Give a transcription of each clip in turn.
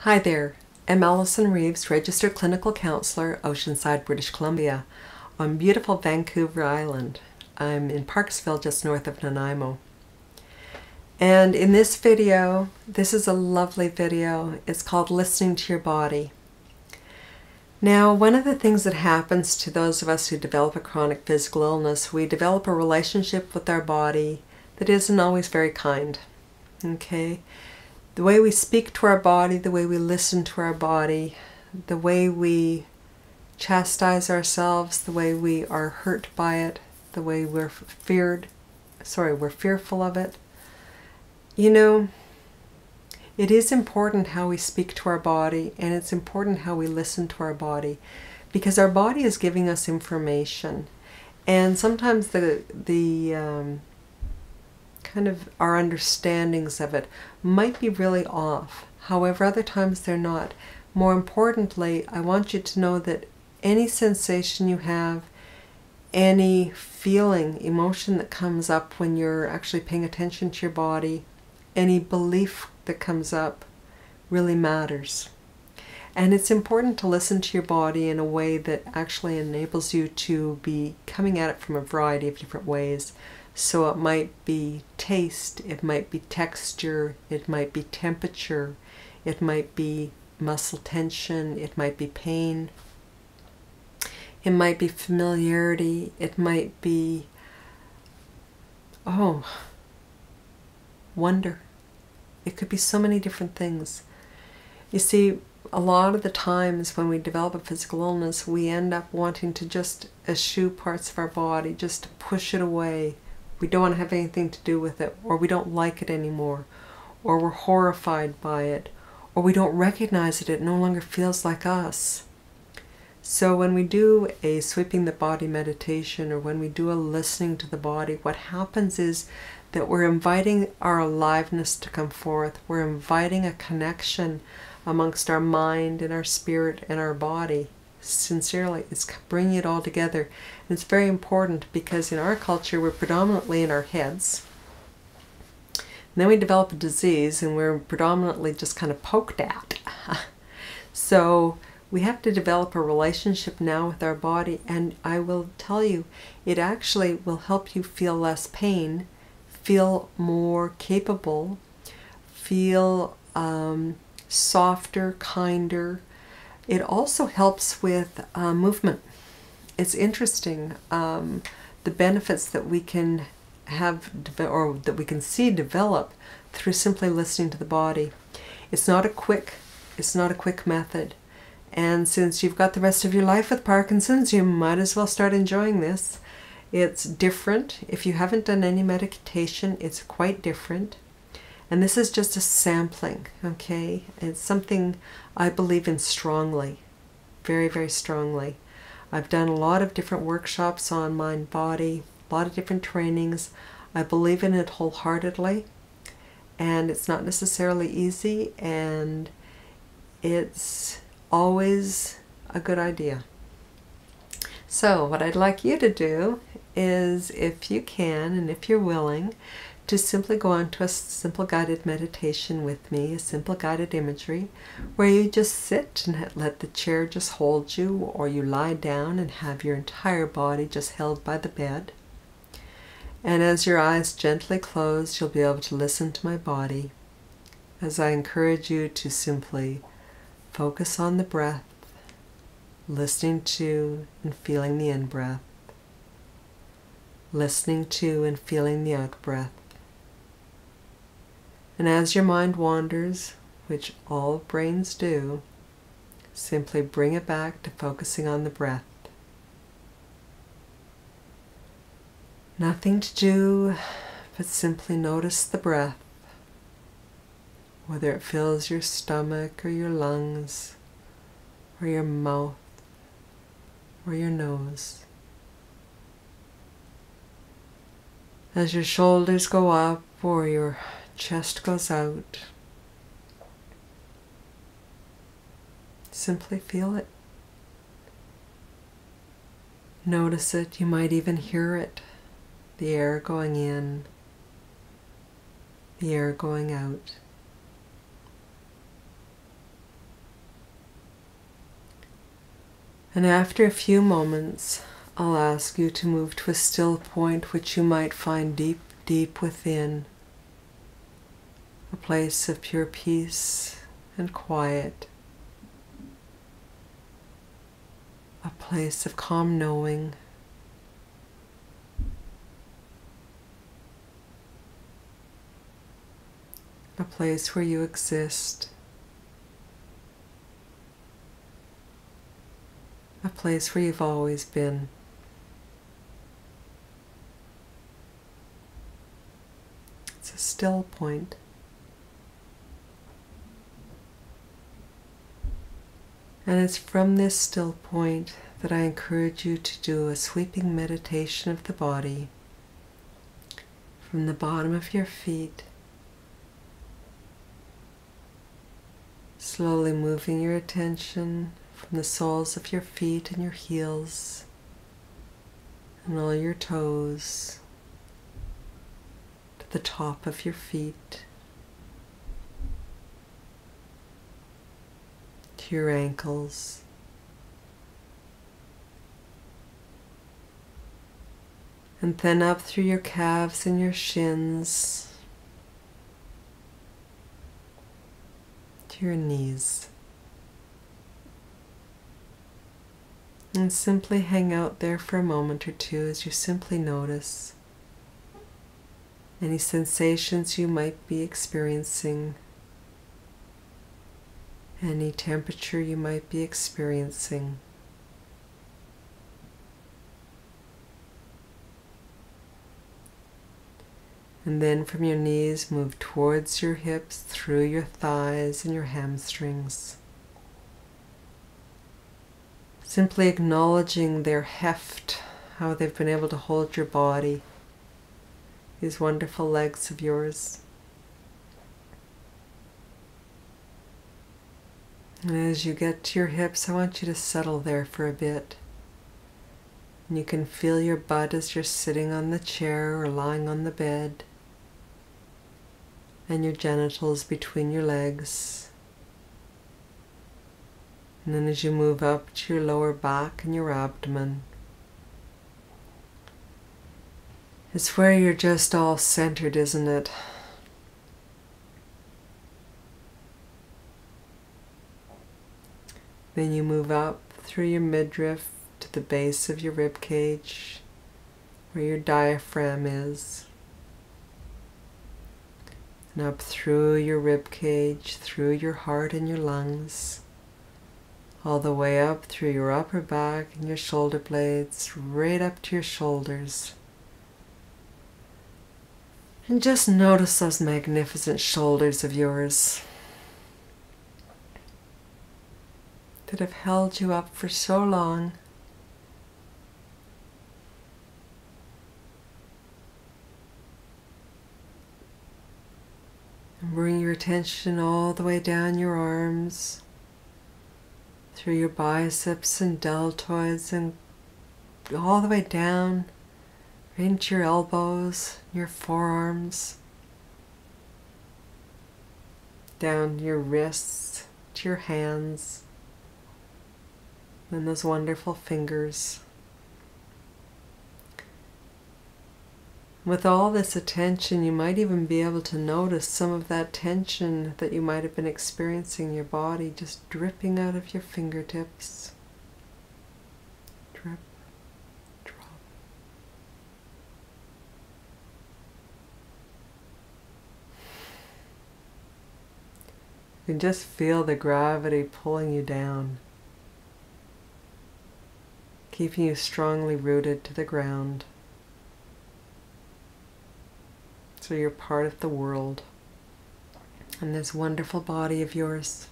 Hi there, I'm Alison Reeves, Registered Clinical Counselor, Oceanside, British Columbia, on beautiful Vancouver Island. I'm in Parksville, just north of Nanaimo. And in this video, this is a lovely video. It's called Listening to Your Body. Now, one of the things that happens to those of us who develop a chronic physical illness, we develop a relationship with our body that isn't always very kind. Okay? The way we speak to our body, the way we listen to our body, the way we chastise ourselves, the way we are hurt by it, the way we're fearful of it. You know, it is important how we speak to our body, and it's important how we listen to our body, because our body is giving us information. And sometimes kind of our understandings of it might be really off. However, other times they're not. More importantly, I want you to know that any sensation you have, any feeling, emotion that comes up when you're actually paying attention to your body, any belief that comes up really matters. And it's important to listen to your body in a way that actually enables you to be coming at it from a variety of different ways. So it might be taste, it might be texture, it might be temperature, it might be muscle tension, it might be pain, it might be familiarity, it might be, wonder. It could be so many different things. You see, a lot of the times when we develop a physical illness, we end up wanting to just eschew parts of our body, just to push it away. We don't want to have anything to do with it, or we don't like it anymore, or we're horrified by it, or we don't recognize it, it no longer feels like us. So when we do a sweeping the body meditation, or when we do a listening to the body, what happens is that we're inviting our aliveness to come forth. We're inviting a connection amongst our mind and our spirit and our body. Sincerely, it's bringing it all together. And it's very important because in our culture we're predominantly in our heads, and then we develop a disease and we're predominantly just kind of poked at. So we have to develop a relationship now with our body, and I will tell you, it actually will help you feel less pain, feel more capable, feel softer, kinder. It also helps with movement. It's interesting, the benefits that we can have, or that we can see develop through simply listening to the body. It's not a quick method. And since you've got the rest of your life with Parkinson's, you might as well start enjoying this. It's different. If you haven't done any meditation, it's quite different. And this is just a sampling, okay? It's something I believe in strongly, very, very strongly. I've done a lot of different workshops on mind, body, a lot of different trainings. I believe in it wholeheartedly, and it's not necessarily easy, and it's always a good idea. So what I'd like you to do is, if you can and if you're willing, to simply go on to a simple guided meditation with me, a simple guided imagery, where you just sit and let the chair just hold you, or you lie down and have your entire body just held by the bed. And as your eyes gently close, you'll be able to listen to my body as I encourage you to simply focus on the breath, listening to and feeling the in-breath, listening to and feeling the out-breath. And as your mind wanders, which all brains do, simply bring it back to focusing on the breath. Nothing to do but simply notice the breath, whether it fills your stomach or your lungs or your mouth or your nose. As your shoulders go up or your chest goes out, simply feel it. Notice it. You might even hear it. The air going in, the air going out. And after a few moments, I'll ask you to move to a still point which you might find deep, deep within. A place of pure peace and quiet. A place of calm knowing. A place where you exist. A place where you've always been. It's a still point. And it's from this still point that I encourage you to do a sweeping meditation of the body from the bottom of your feet, slowly moving your attention from the soles of your feet and your heels and all your toes to the top of your feet, to your ankles, and then up through your calves and your shins to your knees. And simply hang out there for a moment or two as you simply notice any sensations you might be experiencing, any temperature you might be experiencing. And then from your knees, move towards your hips, through your thighs and your hamstrings. Simply acknowledging their heft, how they've been able to hold your body, these wonderful legs of yours. And as you get to your hips, I want you to settle there for a bit. And you can feel your butt as you're sitting on the chair or lying on the bed, and your genitals between your legs. And then as you move up to your lower back and your abdomen, it's where you're just all centered, isn't it? Then you move up through your midriff to the base of your rib cage, where your diaphragm is. And up through your rib cage, through your heart and your lungs, all the way up through your upper back and your shoulder blades, right up to your shoulders. And just notice those magnificent shoulders of yours that have held you up for so long. And bring your attention all the way down your arms, through your biceps and deltoids, and all the way down right into your elbows, your forearms, down your wrists, to your hands, and those wonderful fingers. With all this attention, you might even be able to notice some of that tension that you might have been experiencing in your body just dripping out of your fingertips. Drip, drop. You can just feel the gravity pulling you down, keeping you strongly rooted to the ground. So you're part of the world and this wonderful body of yours.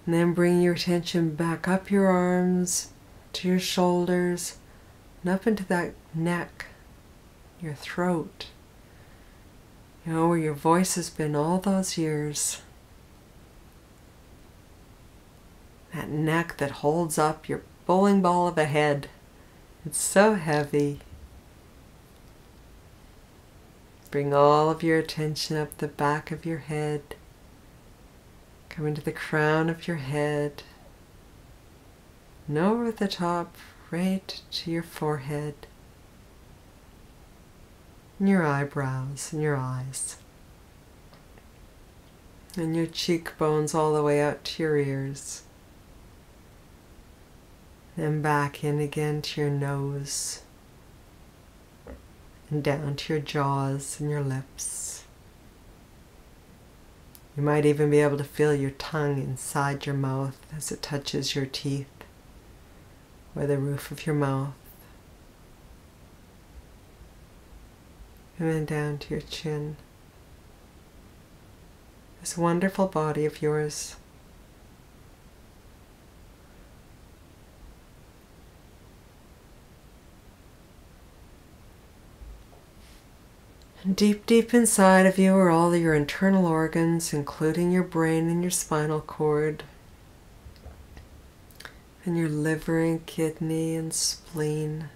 And then bring your attention back up your arms, to your shoulders, and up into that neck, your throat. You know, where your voice has been all those years. That neck that holds up your bowling ball of a head. It's so heavy. Bring all of your attention up the back of your head, Coming to the crown of your head, and over the top, right to your forehead, and your eyebrows, and your eyes, and your cheekbones all the way out to your ears, and back in again to your nose, and down to your jaws and your lips. You might even be able to feel your tongue inside your mouth as it touches your teeth or the roof of your mouth. And then down to your chin. This wonderful body of yours. And deep, deep inside of you are all your internal organs, including your brain and your spinal cord, and your liver and kidney and spleen.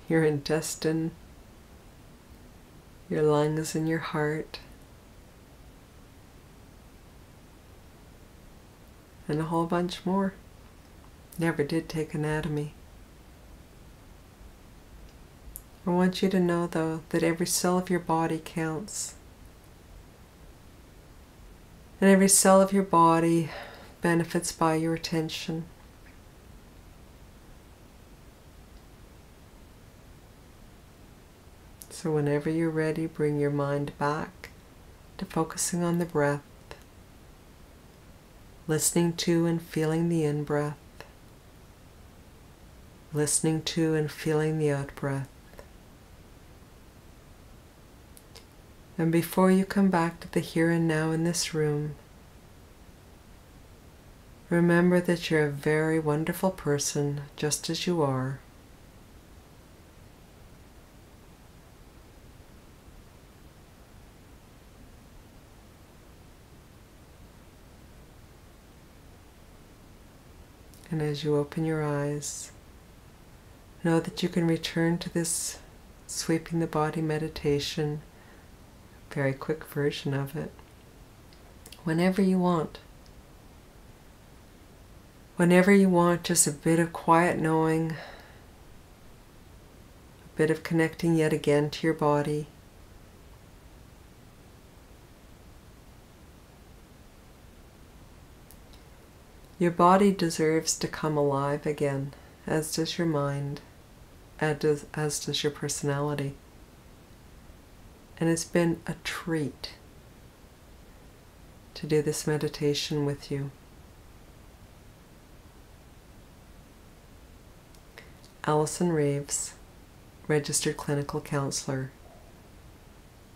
Your intestine, your lungs and your heart, and a whole bunch more. Never did take anatomy. I want you to know, though, that every cell of your body counts. And every cell of your body benefits by your attention. So whenever you're ready, bring your mind back to focusing on the breath, listening to and feeling the in-breath, listening to and feeling the out-breath. And before you come back to the here and now in this room, remember that you're a very wonderful person just as you are. And as you open your eyes, know that you can return to this sweeping the body meditation, very quick version of it, whenever you want. Whenever you want, just a bit of quiet knowing, a bit of connecting yet again to your body. Your body deserves to come alive again, as does your mind, as does your personality. And it's been a treat to do this meditation with you. Alison Reeves, registered clinical counselor,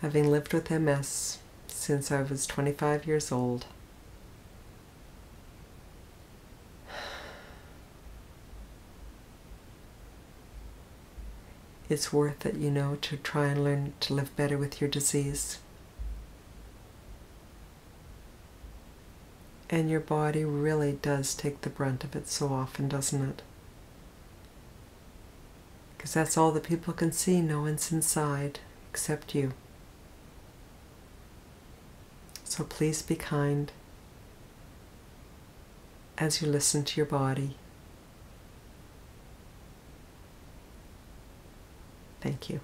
having lived with MS since I was 25 years old. It's worth it, you know, to try and learn to live better with your disease. And your body really does take the brunt of it so often, doesn't it? Because that's all that people can see. No one's inside except you. So please be kind as you listen to your body. Thank you.